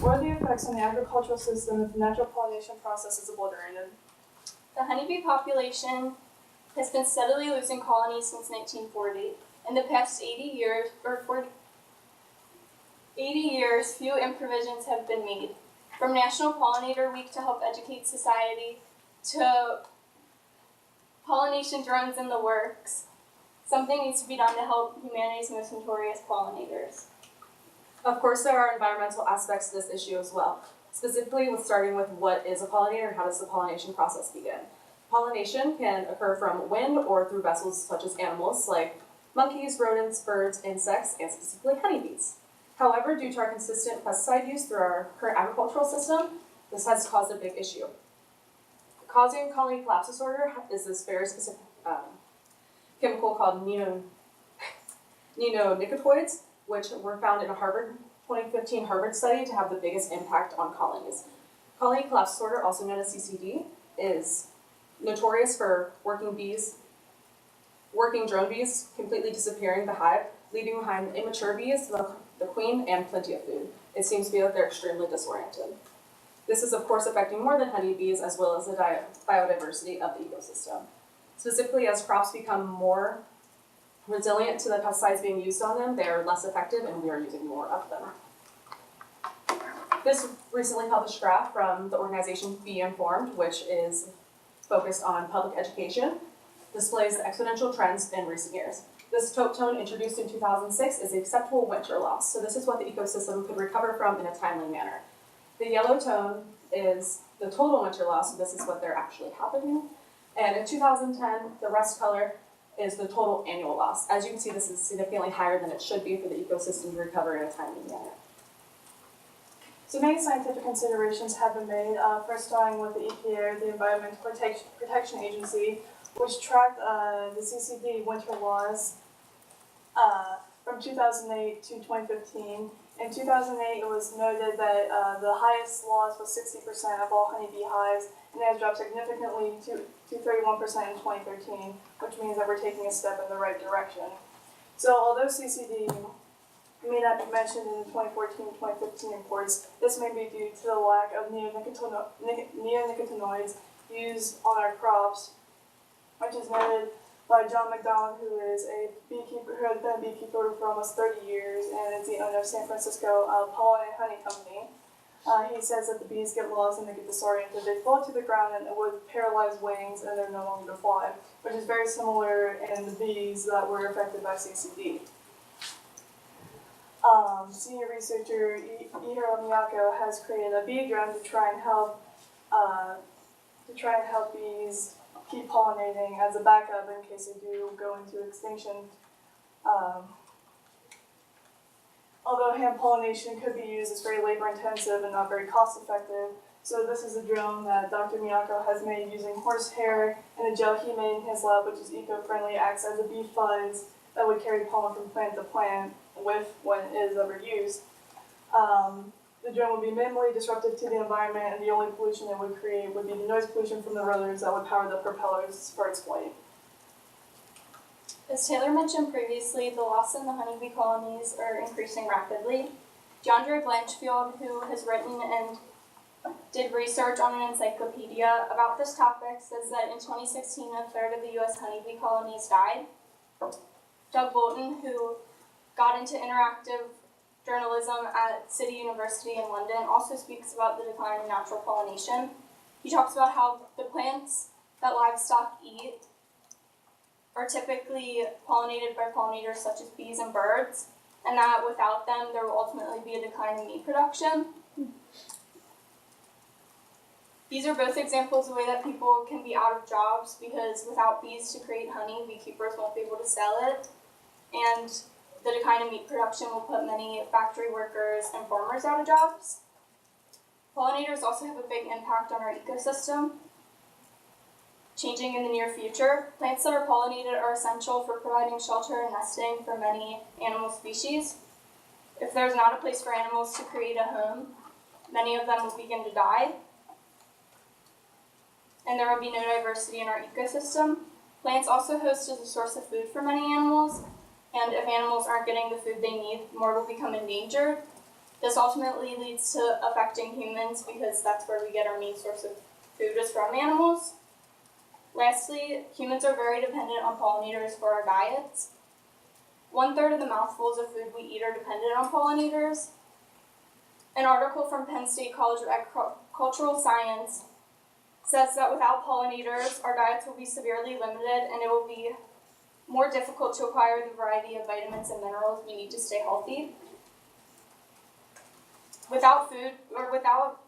what are the effects on the agricultural system if the natural pollination process is obliterated? The honeybee population has been steadily losing colonies since 1940. In the past 80 years, few improvisations have been made. From National Pollinator Week to help educate society, to pollination drones in the works, something needs to be done to help humanity's most notorious pollinators. Of course, there are environmental aspects to this issue as well, specifically with starting with what is a pollinator and how does the pollination process begin. Pollination can occur from wind or through vessels such as animals like monkeys, rodents, birds, insects, and specifically honeybees. However, due to our consistent pesticide use through our current agricultural system, this has caused a big issue. Causing colony collapse disorder is this very specific chemical called neonicotinoids, which were found in a 2015 Harvard study to have the biggest impact on colonies. Colony collapse disorder, also known as CCD, is notorious for working drone bees completely disappearing the hive, leaving behind immature bees, the queen, and plenty of food. It seems to be that they're extremely disoriented. This is, of course, affecting more than honeybees as well as the biodiversity of the ecosystem. Specifically, as crops become more resilient to the pesticides being used on them, they are less effective and we are using more of them. This recently published graph from the organization Be Informed, which is focused on public education, displays the exponential trends in recent years. This taupe tone, introduced in 2006, is the acceptable winter loss. So this is what the ecosystem could recover from in a timely manner. The yellow tone is the total winter loss, so this is what they're actually happening. And in 2010, the rust color is the total annual loss. As you can see, this is significantly higher than it should be for the ecosystem to recover in a timely manner. So many scientific considerations have been made, first starting with the EPA, the Environmental Protection Agency, which tracked the CCD winter loss from 2008 to 2015. In 2008, it was noted that the highest loss was 60% of all honeybee hives, and it has dropped significantly to 31% in 2013, which means that we're taking a step in the right direction. So although CCD may not be mentioned in the 2014-2015 reports, this may be due to the lack of neonicotinoids used on our crops, which is noted by John McDonald, who is a beekeeper, who has been a beekeeper for almost 30 years and is the owner of San Francisco Pollen and Honey Company. He says that the bees get lost and they get disoriented. They fall to the ground and with paralyzed wings and they're no longer to fly, which is very similar in the bees that were affected by CCD. Senior researcher Ihiro Miyako has created a bee drone to try and help bees keep pollinating as a backup in case they do go into extinction. Although hand pollination could be used, it's very labor intensive and not very cost effective. So this is a drone that Dr. Miyako has made using horsehair and a gel he made in his lab, which is eco-friendly, acts as a bee fuzz that would carry pollen from plant to plant when it is ever used. The drone would be minimally disruptive to the environment, and the only pollution it would create would be the noise pollution from the rotors that would power the propellers for its flight. As Taylor mentioned previously, the loss in the honeybee colonies are increasing rapidly. DeAndre Blanchfield, who has written and did research on an encyclopedia about this topic, says that in 2016, a third of the U.S. honeybee colonies died. Doug Bolton, who got into interactive journalism at City University in London, also speaks about the decline in natural pollination. He talks about how the plants that livestock eat are typically pollinated by pollinators such as bees and birds, and that without them there will ultimately be a decline in meat production. These are both examples of the way that people can be out of jobs because without bees to create honey, beekeepers won't be able to sell it, and the decline in meat production will put many factory workers and farmers out of jobs. Pollinators also have a big impact on our ecosystem. Changing in the near future, plants that are pollinated are essential for providing shelter and nesting for many animal species. If there's not a place for animals to create a home, many of them will begin to die, and there will be no diversity in our ecosystem. Plants also host as a source of food for many animals, and if animals aren't getting the food they need, more will become endangered. This ultimately leads to affecting humans because that's where we get our main source of food is from animals. Lastly, humans are very dependent on pollinators for our diets. 1/3 of the mouthfuls of food we eat are dependent on pollinators. An article from Penn State College of Agricultural Science says that without pollinators, our diets will be severely limited and it will be more difficult to acquire the variety of vitamins and minerals we need to stay healthy. Without food, or without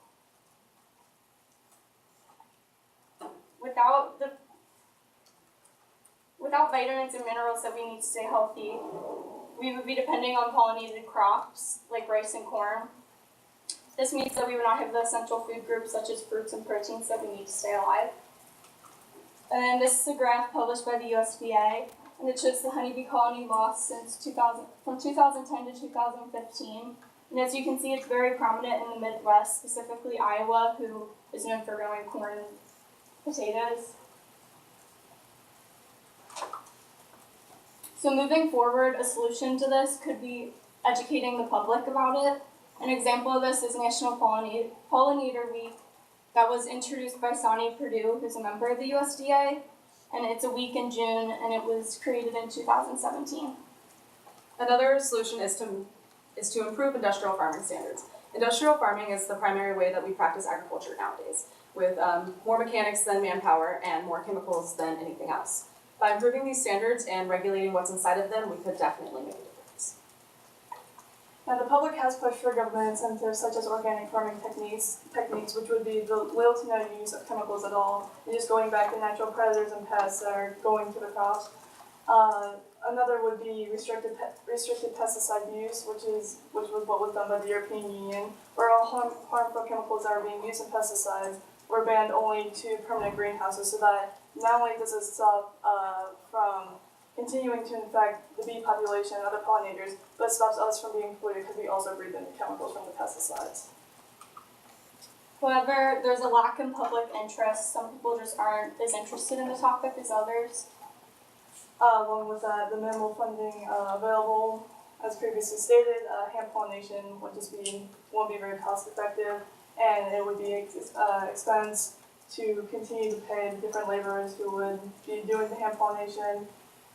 vitamins and minerals that we need to stay healthy, we would be depending on pollinated crops like rice and corn. This means that we would not have the essential food groups such as fruits and proteins that we need to stay alive. And then this is a graph published by the USDA, and it shows the honeybee colony loss from 2010 to 2015. And as you can see, it's very prominent in the Midwest, specifically Iowa, who is known for growing corn and potatoes. So moving forward, a solution to this could be educating the public about it. An example of this is National Pollinator Week that was introduced by Sonny Perdue, who's a member of the USDA, and it's a week in June, and it was created in 2017. Another solution is to improve industrial farming standards. Industrial farming is the primary way that we practice agriculture nowadays, with more mechanics than manpower and more chemicals than anything else. By improving these standards and regulating what's inside of them, we could definitely make a difference. Now, the public has pushed for government incentives such as organic farming techniques, which would be the little to no use of chemicals at all, and just going back to natural predators and pests that are going to the crops. Another would be restricted pesticide use, which was what was done by the European Union, where all harmful chemicals that are being used in pesticides were banned only to permanent greenhouses, so that not only does it stop from continuing to infect the bee population and other pollinators, but it stops us from being polluted because we also breathe in the chemicals from the pesticides. However, there's a lack in public interest. Some people just aren't as interested in the topic as others. Along with that, the minimal funding available, as previously stated, hand pollination won't be very cost effective, and it would be expense to continue to pay the different laborers who would be doing the hand pollination.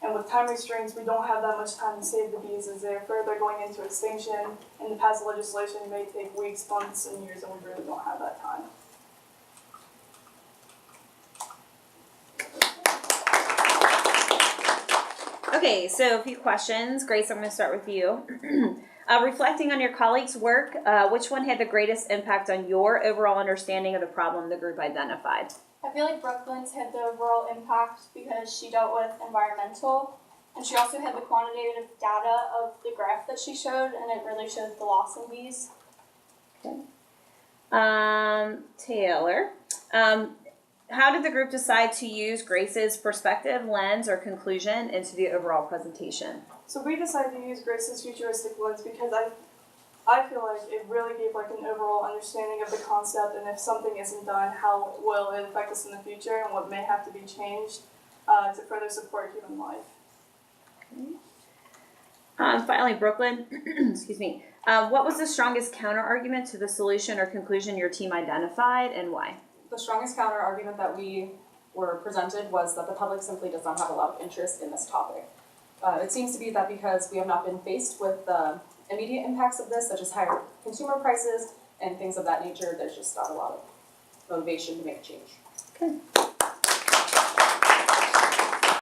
And with time restraints, we don't have that much time to save the bees as they're further going into extinction, and to pass legislation may take weeks, months, and years, and we really don't have that time. Okay, so a few questions. Grace, I'm going to start with you. Reflecting on your colleagues' work, which one had the greatest impact on your overall understanding of the problem the group identified? I feel like Brooklyn's had the overall impact because she dealt with environmental, and she also had the quantitative data of the graph that she showed, and it really showed the loss in bees. Okay. Taylor, how did the group decide to use Grace's perspective, lens, or conclusion into the overall presentation? So we decided to use Grace's futuristic lens because I feel like it really gave like an overall understanding of the concept, and if something isn't done, how will it affect us in the future and what may have to be changed to further support human life. Okay. Finally, Brooklyn, excuse me. What was the strongest counter-argument to the solution or conclusion your team identified, and why? The strongest counter-argument that we were presented was that the public simply does not have a lot of interest in this topic. It seems to be that because we have not been faced with the immediate impacts of this, such as higher consumer prices and things of that nature, there's just not a lot of motivation to make a change. Okay.